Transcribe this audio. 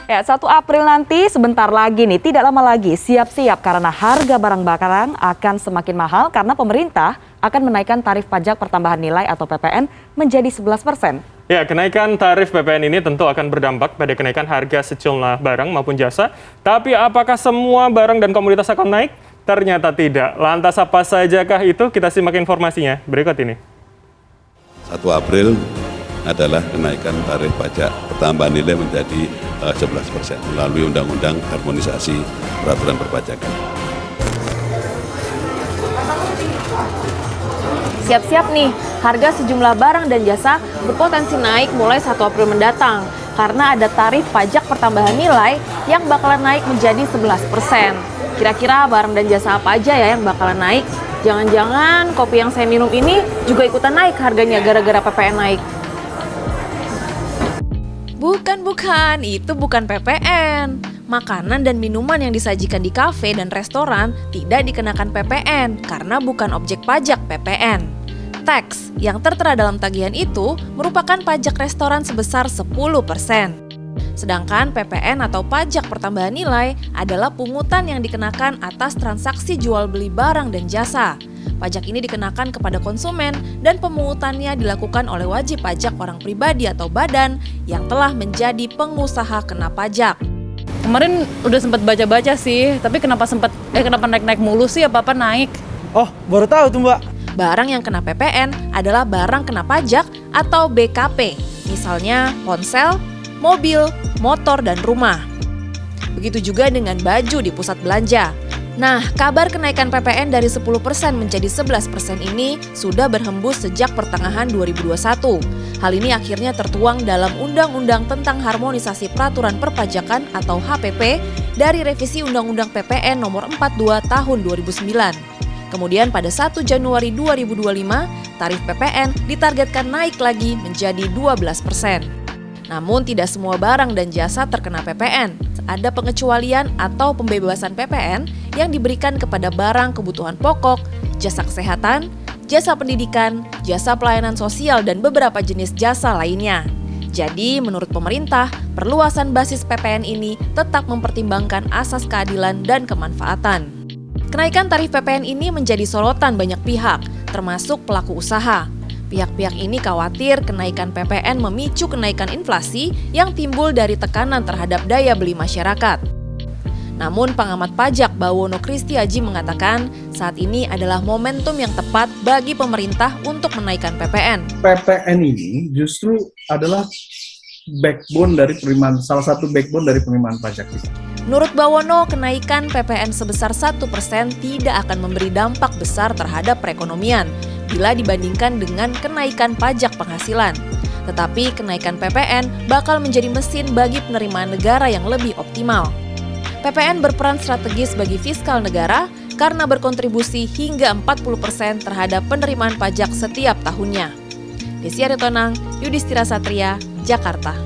Ya, 1 April nanti sebentar lagi nih, tidak lama lagi, siap-siap karena harga barang-barang akan semakin mahal karena pemerintah akan menaikkan tarif pajak pertambahan nilai atau PPN menjadi 11%. Ya, kenaikan tarif PPN ini tentu akan berdampak pada kenaikan harga sejumlah barang maupun jasa. Tapi apakah semua barang dan komoditas akan naik? Ternyata tidak. Lantas apa sajakah itu? Kita simak informasinya berikut ini. 1 April adalah kenaikan tarif pajak pertambahan nilai menjadi 11% melalui Undang-Undang Harmonisasi Peraturan Perpajakan. Siap-siap nih, harga sejumlah barang dan jasa berpotensi naik mulai 1 April mendatang karena ada tarif pajak pertambahan nilai yang bakalan naik menjadi 11%. Kira-kira barang dan jasa apa aja ya yang bakalan naik? Jangan-jangan kopi yang saya minum ini juga ikutan naik harganya gara-gara PPN naik. Bukan, itu bukan PPN. Makanan dan minuman yang disajikan di kafe dan restoran tidak dikenakan PPN karena bukan objek pajak PPN. Tax yang tertera dalam tagihan itu merupakan pajak restoran sebesar 10%. Sedangkan PPN atau pajak pertambahan nilai adalah pungutan yang dikenakan atas transaksi jual beli barang dan jasa. Pajak ini dikenakan kepada konsumen dan pemungutannya dilakukan oleh wajib pajak orang pribadi atau badan yang telah menjadi pengusaha kena pajak. Kemarin udah sempat baca-baca sih, tapi kenapa naik-naik mulu sih, apa-apa naik? Oh, baru tahu tuh Mbak. Barang yang kena PPN adalah barang kena pajak atau BKP, misalnya ponsel, mobil, motor, dan rumah. Begitu juga dengan baju di pusat belanja. Nah, kabar kenaikan PPN dari 10% menjadi 11% ini sudah berhembus sejak pertengahan 2021. Hal ini akhirnya tertuang dalam Undang-Undang tentang Harmonisasi Peraturan Perpajakan atau HPP dari revisi Undang-Undang PPN nomor 42 tahun 2009. Kemudian pada 1 Januari 2025, tarif PPN ditargetkan naik lagi menjadi 12%. Namun tidak semua barang dan jasa terkena PPN. Ada pengecualian atau pembebasan PPN yang diberikan kepada barang kebutuhan pokok, jasa kesehatan, jasa pendidikan, jasa pelayanan sosial, dan beberapa jenis jasa lainnya. Jadi, menurut pemerintah, perluasan basis PPN ini tetap mempertimbangkan asas keadilan dan kemanfaatan. Kenaikan tarif PPN ini menjadi sorotan banyak pihak, termasuk pelaku usaha. Pihak-pihak ini khawatir kenaikan PPN memicu kenaikan inflasi yang timbul dari tekanan terhadap daya beli masyarakat. Namun pengamat pajak Bawono Kristi Aji mengatakan saat ini adalah momentum yang tepat bagi pemerintah untuk menaikkan PPN. PPN ini justru adalah salah satu backbone dari penerimaan pajak kita. Menurut Bawono, kenaikan PPN sebesar 1% tidak akan memberi dampak besar terhadap perekonomian bila dibandingkan dengan kenaikan pajak penghasilan. Tetapi kenaikan PPN bakal menjadi mesin bagi penerimaan negara yang lebih optimal. PPN berperan strategis bagi fiskal negara karena berkontribusi hingga 40% terhadap penerimaan pajak setiap tahunnya. Desi Aritonang, Yudhistira Satria, Jakarta.